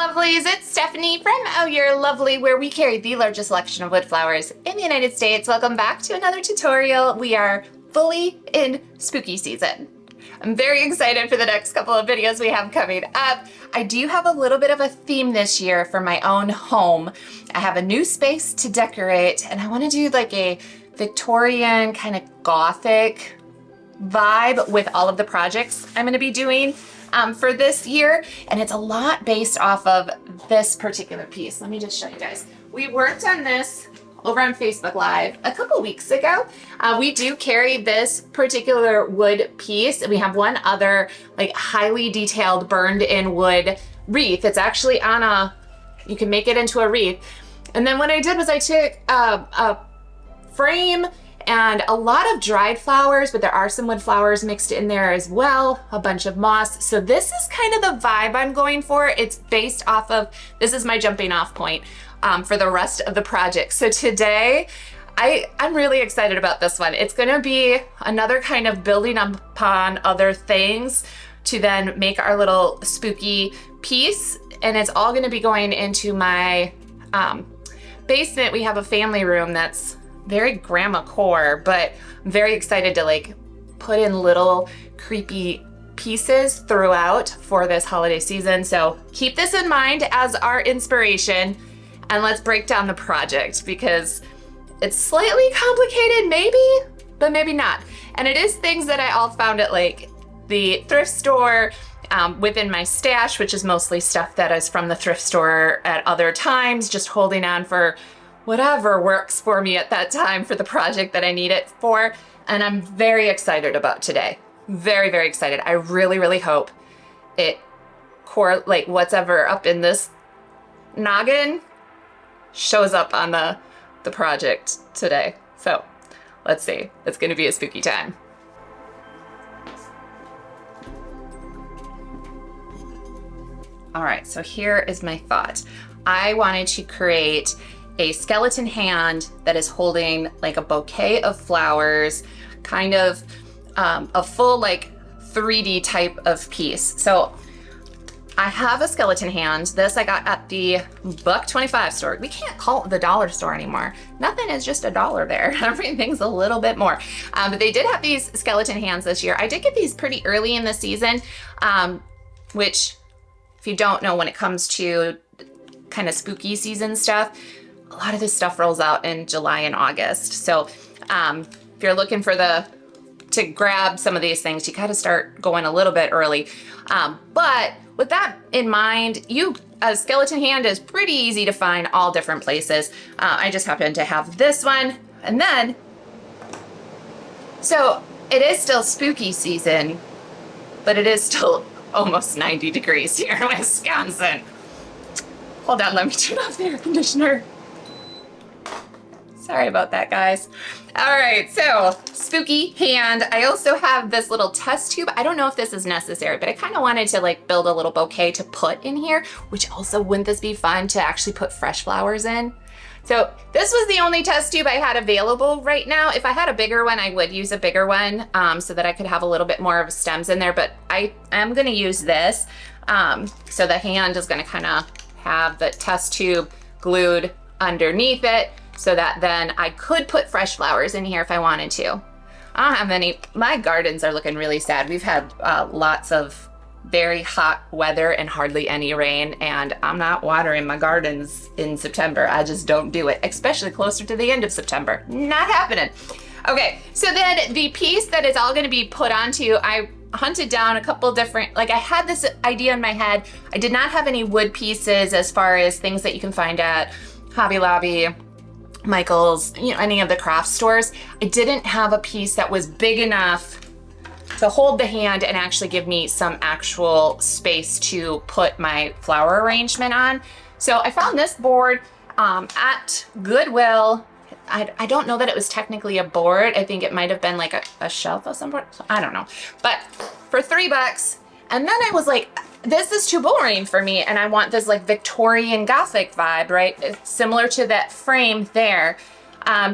lovelies, it's Stephanie from Oh You're Lovely, where we carry the largest selection of wood flowers in the United States. Welcome back to another tutorial. We are fully in spooky season. I'm very excited for the next couple of videos we have coming up. I do have a little bit of a theme this year for my own home. I have a new space to decorate and I want to do like a Victorian kind of Gothic vibe with all of the projects I'm going to be doing for this year, and it's a lot based off of this particular piece. Let me just show you guys. We worked on this over on Facebook Live a couple weeks ago. We do carry this particular wood piece, and we have one other like highly detailed burned in wood wreath. It's actually on you can make it into a wreath. And then what I did was I took a frame and a lot of dried flowers, but there are some wood flowers mixed in there as well, a bunch of moss. So this is kind of the vibe I'm going for. It's based off of, this is my jumping off point for the rest of the project. So today, I'm really excited about this one. It's gonna be another kind of building upon other things to then make our little spooky piece. And it's all gonna be going into my basement. We have a family room that's very grandma core, but I'm very excited to like put in little creepy pieces throughout for this holiday season. So keep this in mind as our inspiration, and let's break down the project because it's slightly complicated maybe, but maybe not. And it is things that I all found at like the thrift store, within my stash, which is mostly stuff that is from the thrift store at other times, just holding on for whatever works for me at that time for the project that I need it for. And I'm very excited about today. Very, very excited. I really, really hope it like what's ever up in this noggin shows up on the project today. So let's see. It's gonna be a spooky time. All right, so here is my thought. I wanted to create a skeleton hand that is holding like a bouquet of flowers, kind of a full like 3D type of piece. So I have a skeleton hand. This I got at the $1.25 store. We can't call it the dollar store anymore. Nothing is just $1 there. Everything's a little bit more. But they did have these skeleton hands this year. I did get these pretty early in the season, which if you don't know, when it comes to kind of spooky season stuff, a lot of this stuff rolls out in July and August. So if you're looking for to grab some of these things, you got to start going a little bit early. But with that in mind, a skeleton hand is pretty easy to find all different places. I just happen to have this one. And then, so it is still spooky season, but it is still almost 90 degrees here in Wisconsin. Hold on, let me turn off the air conditioner. Sorry about that, guys. All right, so spooky hand. I also have this little test tube. I don't know if this is necessary, but I kind of wanted to like build a little bouquet to put in here, which also wouldn't this be fun to actually put fresh flowers in? So this was the only test tube I had available right now. If I had a bigger one, I would use a bigger one so that I could have a little bit more of stems in there, but I am gonna use this. So the hand is gonna kind of have the test tube glued underneath it, so that then I could put fresh flowers in here if I wanted to. I don't have any, my gardens are looking really sad. We've had lots of very hot weather and hardly any rain, and I'm not watering my gardens in September. I just don't do it, especially closer to the end of September. Not happening. Okay, so then the piece that is all gonna be put onto, I hunted down a couple different, like I had this idea in my head. I did not have any wood pieces as far as things that you can find at Hobby Lobby, Michael's, any of the craft stores. I didn't have a piece that was big enough to hold the hand and actually give me some actual space to put my flower arrangement on. So I found this board at Goodwill. I don't know that it was technically a board. I think it might have been like a shelf of some sort. I don't know. But for $3, and then I was like, this is too boring for me, and I want this like Victorian Gothic vibe, right? It's similar to that frame there.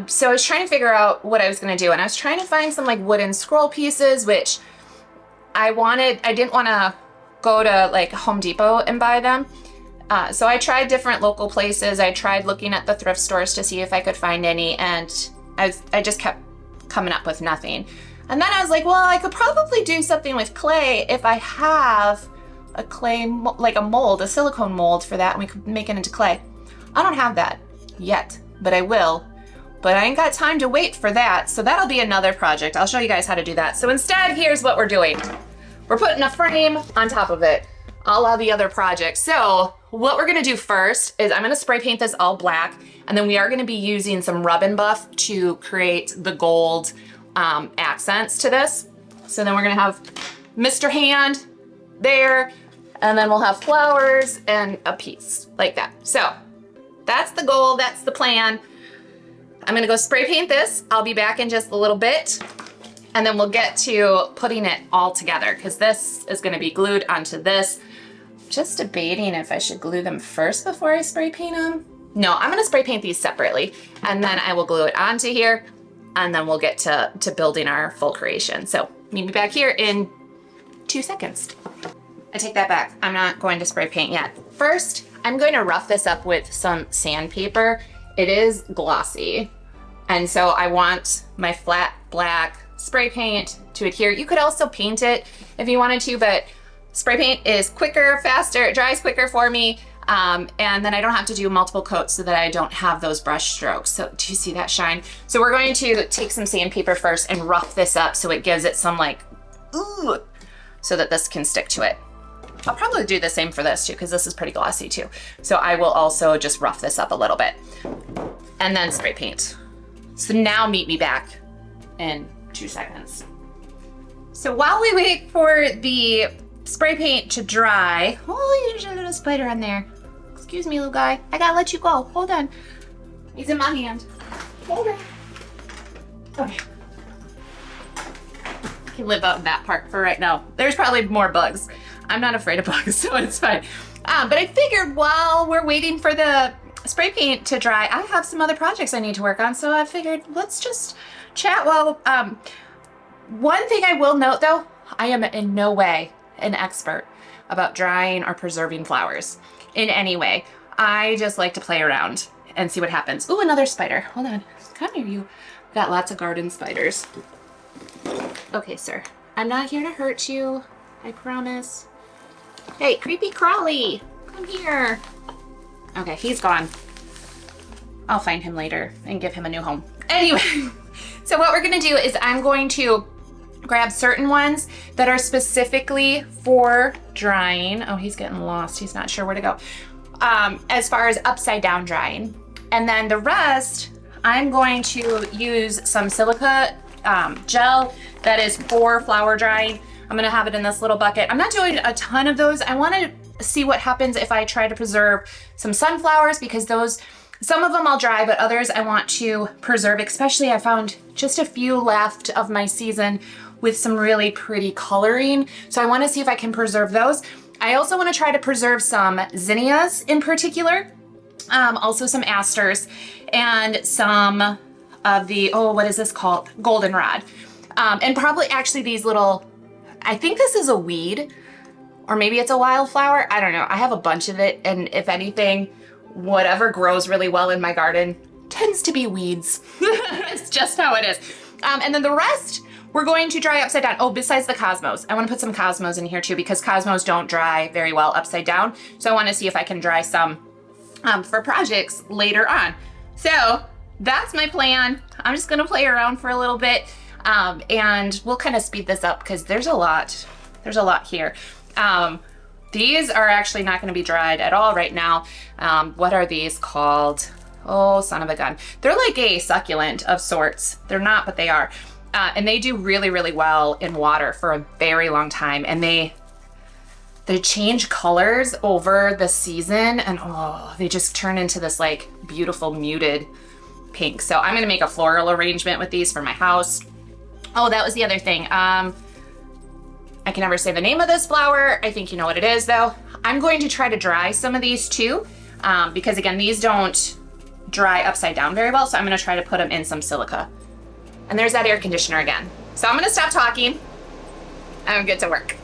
So I was trying to figure out what I was gonna do, and I was trying to find some like wooden scroll pieces, which I didn't wanna go to like Home Depot and buy them. So I tried different local places. I tried looking at the thrift stores to see if I could find any, and I just kept coming up with nothing. And then I was like, well, I could probably do something with clay if I have a clay, like a mold, a silicone mold for that, and we could make it into clay. I don't have that yet, but I will. But I ain't got time to wait for that, so that'll be another project. I'll show you guys how to do that. So instead, here's what we're doing. We're putting a frame on top of it, a la the other projects. So what we're gonna do first is I'm gonna spray paint this all black, and then we are gonna be using some rub and buff to create the gold accents to this. So then we're gonna have Mr. Hand there, and then we'll have flowers and a piece like that. So that's the goal, that's the plan. I'm gonna go spray paint this. I'll be back in just a little bit, and then we'll get to putting it all together because this is gonna be glued onto this. Just debating if I should glue them first before I spray paint them. No, I'm gonna spray paint these separately, and then I will glue it onto here, and then we'll get to building our full creation. So meet me back here in 2 seconds. I take that back. I'm not going to spray paint yet. First, I'm going to rough this up with some sandpaper. It is glossy, and so I want my flat black spray paint to adhere. You could also paint it if you wanted to, but spray paint is quicker, faster, it dries quicker for me, and then I don't have to do multiple coats so that I don't have those brush strokes. So do you see that shine? So we're going to take some sandpaper first and rough this up so it gives it some like, ooh, so that this can stick to it. I'll probably do the same for this too, because this is pretty glossy too. So I will also just rough this up a little bit and then spray paint. So now meet me back in 2 seconds. So while we wait for the spray paint to dry, oh, there's a little spider on there. Excuse me, little guy. I gotta let you go. Hold on. He's in my hand. Hold on. Okay. I can live out in that part for right now. There's probably more bugs. I'm not afraid of bugs, so it's fine. But I figured while we're waiting for the spray paint to dry, I have some other projects I need to work on, so I figured let's just chat while, one thing I will note though, I am in no way an expert about drying or preserving flowers in any way. I just like to play around and see what happens. Ooh, another spider. Hold on. Come here, you. Got lots of garden spiders. Okay, sir. I'm not here to hurt you. I promise. Hey, creepy crawly. Come here. Okay, he's gone. I'll find him later and give him a new home. Anyway, so what we're gonna do is I'm going to grab certain ones that are specifically for drying. Oh, he's getting lost. He's not sure where to go. As far as upside down drying. And then the rest, I'm going to use some silica gel that is for flower drying. I'm gonna have it in this little bucket. I'm not doing a ton of those. I wanna see what happens if I try to preserve some sunflowers, because those, some of them I'll dry, but others I want to preserve, especially I found just a few left of my season with some really pretty coloring. So I wanna see if I can preserve those. I also wanna try to preserve some zinnias in particular, also some asters, and some of the, oh, what is this called? Goldenrod. And probably actually these little, I think this is a weed, or maybe it's a wildflower. I don't know. I have a bunch of it, and if anything, whatever grows really well in my garden tends to be weeds. It's just how it is. And then the rest, we're going to dry upside down. Oh, besides the cosmos. I want to put some cosmos in here too, because cosmos don't dry very well upside down. So I want to see if I can dry some for projects later on. So that's my plan. I'm just going to play around for a little bit. And we'll kind of speed this up because there's a lot here. These are actually not going to be dried at all right now. What are these called? Oh, son of a gun. They're like a succulent of sorts. They're not, but they are. And they do really, really well in water for a very long time. And they change colors over the season, and oh, they just turn into this like beautiful muted pink. So I'm going to make a floral arrangement with these for my house. Oh, that was the other thing. I can never say the name of this flower. I think you know what it is though. I'm going to try to dry some of these too, because again, these don't dry upside down very well. So I'm gonna try to put them in some silica. And there's that air conditioner again. So I'm gonna stop talking and get to work.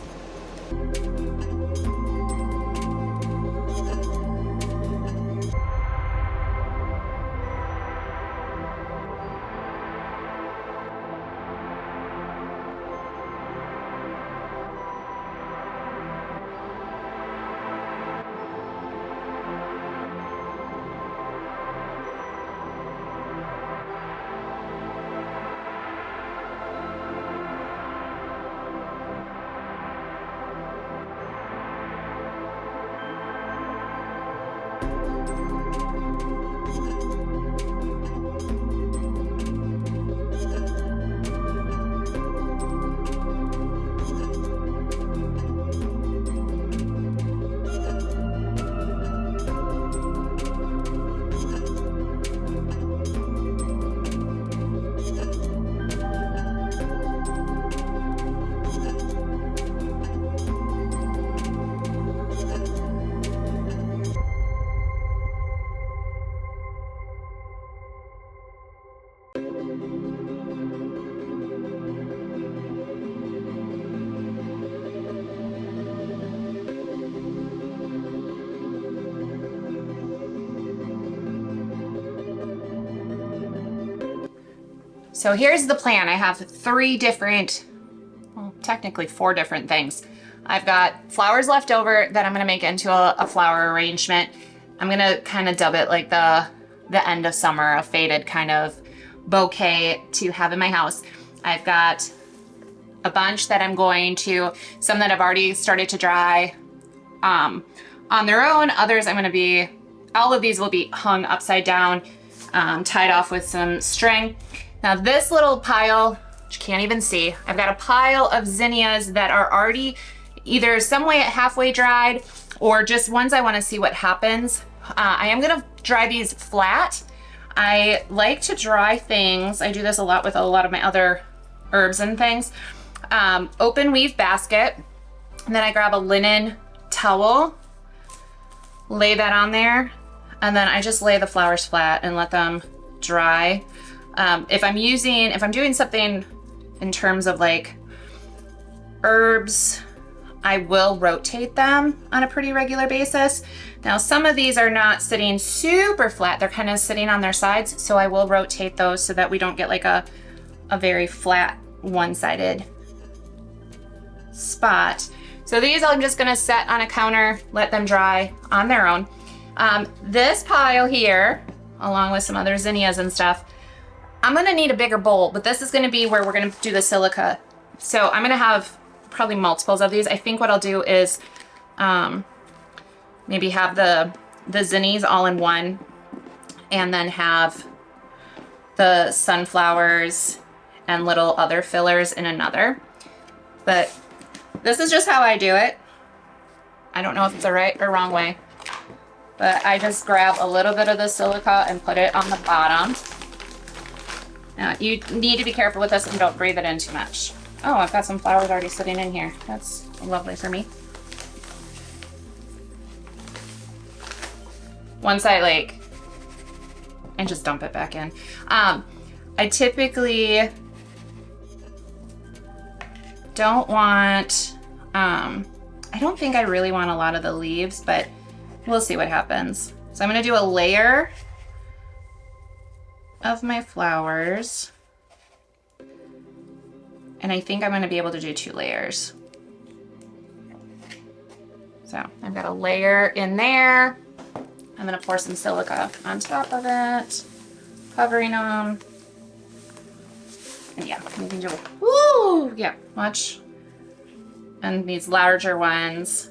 So here's the plan. I have 3 different, well, technically 4 different things. I've got flowers left over that I'm gonna make into a flower arrangement. I'm gonna kind of dub it like the end of summer, a faded kind of bouquet to have in my house. I've got a bunch that I'm going to, some that I've already started to dry on their own. Others I'm gonna be, all of these will be hung upside down, tied off with some string. Now this little pile, which you can't even see, I've got a pile of zinnias that are already either some way halfway dried or just ones I wanna see what happens. I am gonna dry these flat. I like to dry things, I do this a lot with a lot of my other herbs and things. Open weave basket, and then I grab a linen towel, lay that on there, and then I just lay the flowers flat and let them dry. If I'm doing something in terms of like herbs, I will rotate them on a pretty regular basis. Now some of these are not sitting super flat, they're kind of sitting on their sides, so I will rotate those so that we don't get like a very flat one-sided spot. So these I'm just gonna set on a counter, let them dry on their own. This pile here, along with some other zinnias and stuff, I'm gonna need a bigger bowl, but this is gonna be where we're gonna do the silica. So I'm gonna have probably multiples of these. I think what I'll do is maybe have the zinnies all in one, and then have the sunflowers and little other fillers in another. But this is just how I do it. I don't know if it's the right or wrong way, but I just grab a little bit of the silica and put it on the bottom. Now you need to be careful with this and don't breathe it in too much. Oh, I've got some flowers already sitting in here. That's lovely for me. Once I like, and just dump it back in. I typically don't want, I don't think I really want a lot of the leaves, but we'll see what happens. So I'm gonna do a layer of my flowers. And I think I'm gonna be able to do 2 layers. So I've got a layer in there. I'm gonna pour some silica on top of it, covering them. And yeah, you can do, woo, yeah, watch. And these larger ones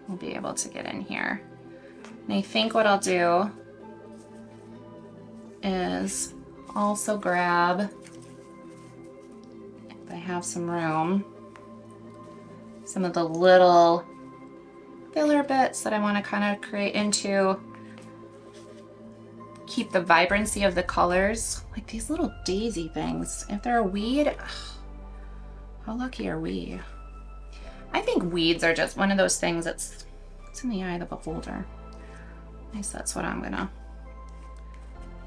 will be able to get in here. And I think what I'll do is also grab, if I have some room, some of the little filler bits that I want to kind of create into, keep the vibrancy of the colors, like these little daisy things. If they're a weed, how lucky are we? I think weeds are just one of those things that's, it's in the eye of the beholder. At least that's what I'm gonna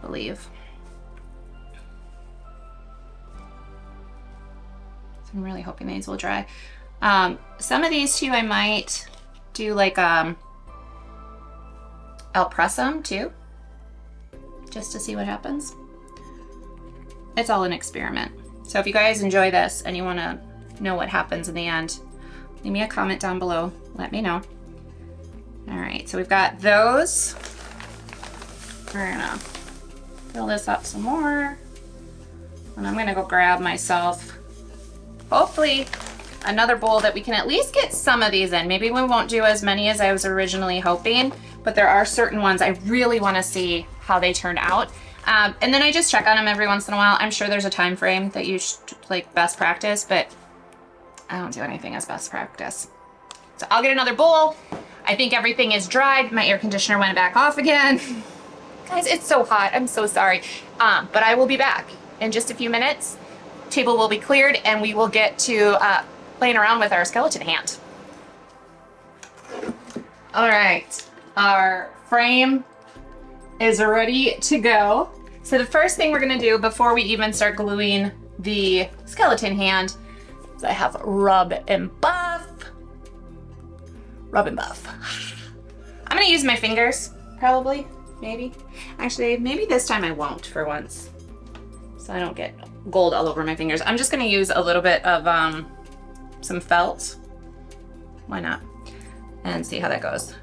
believe. So I'm really hoping these will dry. Some of these too, I might do like, I'll press them too, just to see what happens. It's all an experiment. So if you guys enjoy this and you wanna know what happens in the end, leave me a comment down below, let me know. All right, so we've got those. We're gonna fill this up some more. And I'm gonna go grab myself, hopefully, another bowl that we can at least get some of these in. Maybe we won't do as many as I was originally hoping, but there are certain ones I really wanna see how they turn out. And then I just check on them every once in a while. I'm sure there's a time frame that you should, like, best practice, but I don't do anything as best practice. So I'll get another bowl. I think everything is dried. My air conditioner went back off again. Guys, it's so hot, I'm so sorry. But I will be back in just a few minutes. Table will be cleared and we will get to playing around with our skeleton hand. All right, our frame is ready to go. So the first thing we're gonna do before we even start gluing the skeleton hand is I have rub and buff. Rub and buff. I'm gonna use my fingers, probably. maybe. Actually, maybe this time I won't for once, so I don't get gold all over my fingers. I'm just gonna use a little bit of some felt. Why not? And see how that goes.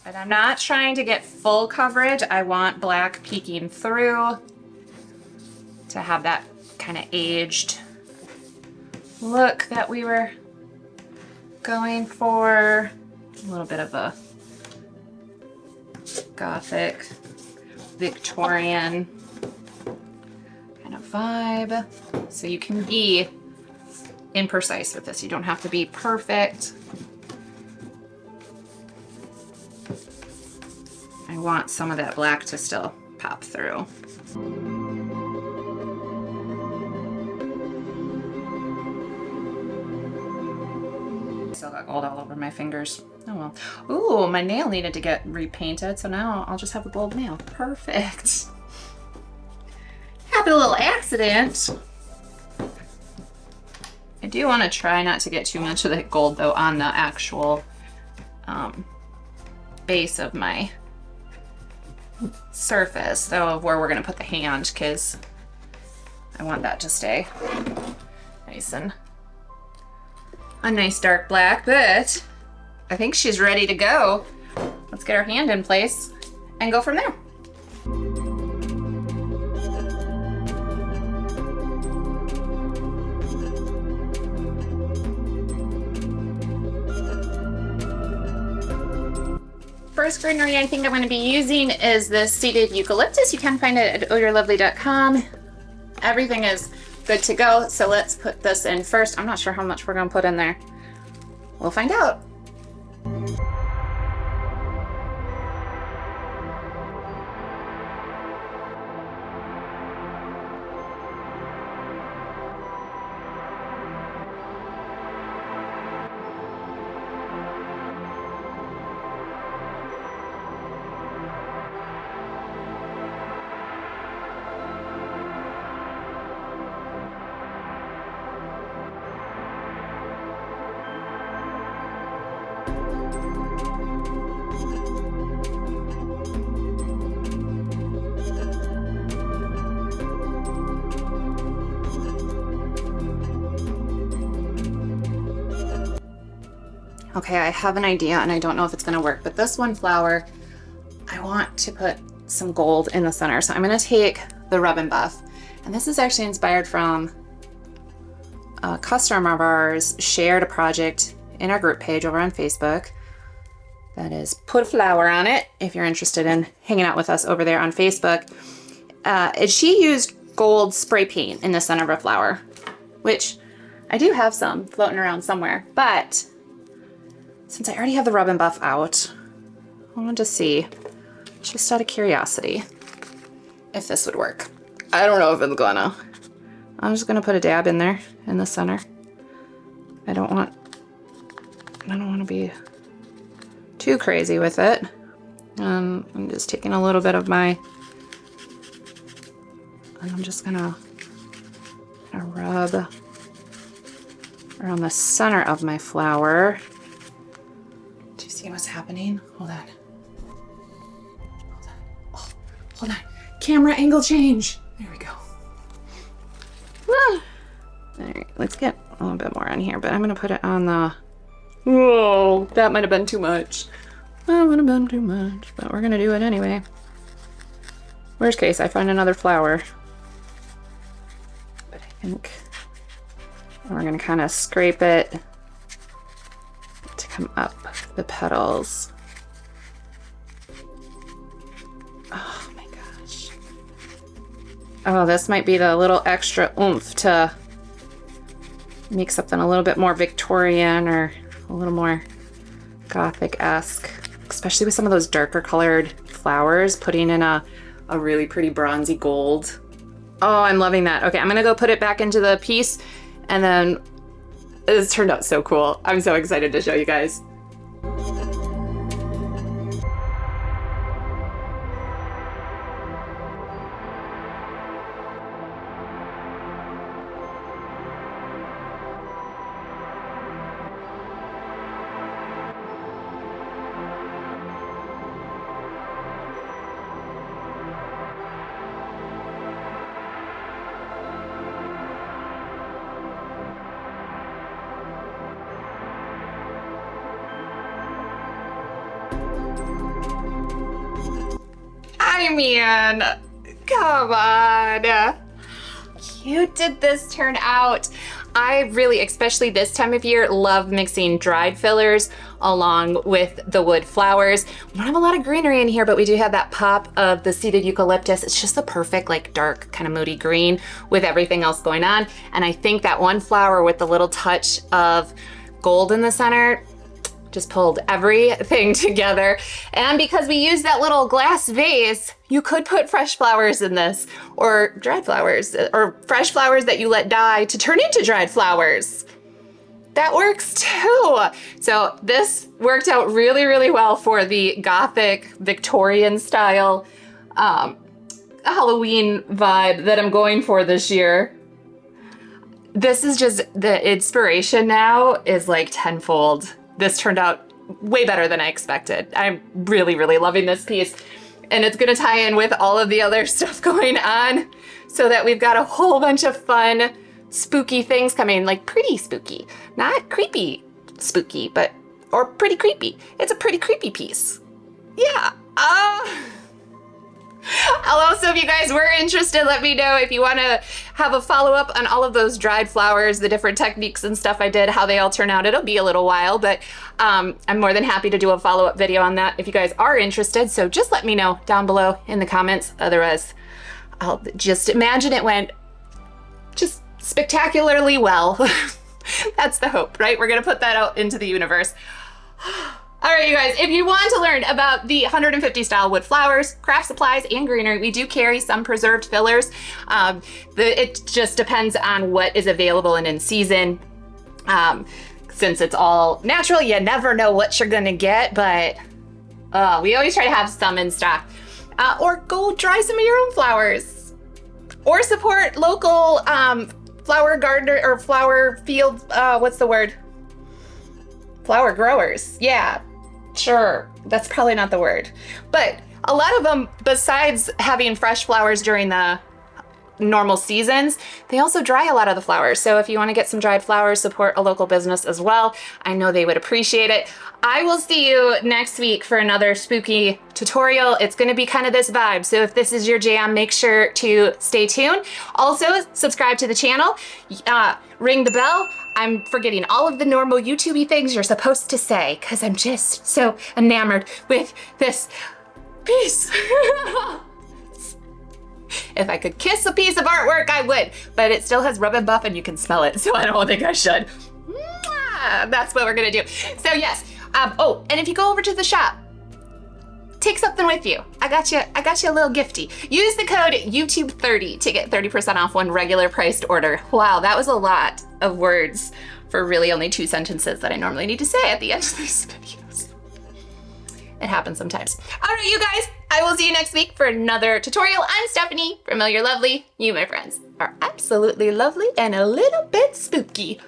But I'm not trying to get full coverage. I want black peeking through to have that kind of aged look that we were going for. A little bit of a Gothic, Victorian kind of vibe. So you can be imprecise with this. You don't have to be perfect. I want some of that black to still pop through. Still got gold all over my fingers. Oh well. Ooh, my nail needed to get repainted, so now I'll just have a gold nail. Perfect. Happy little accident. I do want to try not to get too much of that gold though on the actual base of my surface, though, of where we're gonna put the hand, because I want that to stay nice and a nice dark black. But I think she's ready to go. Let's get our hand in place and go from there. First greenery I think I'm going to be using is this seeded eucalyptus. You can find it at ohyourlovely.com. Everything is good to go, so let's put this in first. I'm not sure how much we're going to put in there. We'll find out. Okay, I have an idea and I don't know if it's gonna work, but this one flower, I want to put some gold in the center. So I'm gonna take the Rub and Buff, and this is actually inspired from a customer of ours shared a project in our group page over on Facebook that is Put a Flower on It, if you're interested in hanging out with us over there on Facebook. And she used gold spray paint in the center of a flower, which I do have some floating around somewhere, but since I already have the Rub and Buff out, I wanted to see, just out of curiosity, if this would work. I don't know if it's gonna. I'm just gonna put a dab in there in the center. I don't want to be too crazy with it. I'm just taking a little bit of my, and I'm just gonna rub around the center of my flower. Do you see what's happening? Hold on. Oh, hold on. Camera angle change. There we go. All right, let's get a little bit more on here, but I'm gonna put it on the, whoa, that might have been too much. That would have been too much, but we're gonna do it anyway. Worst case, I find another flower. But I think we're gonna kind of scrape it to come up the petals. Oh my gosh. Oh, this might be the little extra oomph to make something a little bit more Victorian or a little more Gothic-esque, especially with some of those darker colored flowers, putting in a really pretty bronzy gold. Oh, I'm loving that. Okay, I'm gonna go put it back into the piece, and then this turned out so cool. I'm so excited to show you guys. I mean, come on. How cute did this turn out? I really, especially this time of year, love mixing dried fillers along with the wood flowers. We don't have a lot of greenery in here, but we do have that pop of the seeded eucalyptus. It's just the perfect, like, dark, kind of moody green with everything else going on. And I think that one flower with the little touch of gold in the center just pulled everything together. And because we used that little glass vase, you could put fresh flowers in this, or dried flowers, or fresh flowers that you let die to turn into dried flowers. That works too. So this worked out really, really well for the Gothic Victorian style Halloween vibe that I'm going for this year. This is just, the inspiration now is like tenfold. This turned out way better than I expected. I'm really, really loving this piece. And it's gonna tie in with all of the other stuff going on so that we've got a whole bunch of fun, spooky things coming, like pretty spooky, not creepy spooky, but, or pretty creepy. It's a pretty creepy piece. Yeah. Also, if you guys were interested, let me know if you want to have a follow-up on all of those dried flowers, the different techniques and stuff I did, how they all turn out. It'll be a little while, but I'm more than happy to do a follow-up video on that if you guys are interested. So just let me know down below in the comments. Otherwise, I'll just imagine it went just spectacularly well. That's the hope, right? We're going to put that out into the universe. All right, you guys, if you want to learn about the 150 style wood flowers, craft supplies, and greenery, we do carry some preserved fillers. It just depends on what is available and in season. Since it's all natural, you never know what you're gonna get, but we always try to have some in stock. Or go dry some of your own flowers. Or support local flower gardener or flower field, what's the word? Flower growers, yeah. Sure, that's probably not the word. But a lot of them, besides having fresh flowers during the normal seasons, they also dry a lot of the flowers. So if you want to get some dried flowers, support a local business as well. I know they would appreciate it. I will see you next week for another spooky tutorial. It's going to be kind of this vibe. So if this is your jam, make sure to stay tuned. Also, subscribe to the channel, ring the bell. I'm forgetting all of the normal YouTube-y things you're supposed to say because I'm just so enamored with this piece. If I could kiss a piece of artwork, I would, but it still has rub and buff and you can smell it, so I don't think I should. That's what we're gonna do. So yes, oh, and if you go over to the shop, take something with you. I got you a little gifty. Use the code YouTube30 to get 30% off one regular priced order. Wow, that was a lot of words for really only 2 sentences that I normally need to say at the end of these videos. It happens sometimes. All right, you guys, I will see you next week for another tutorial. I'm Stephanie from You're Lovely. You, my friends, are absolutely lovely and a little bit spooky.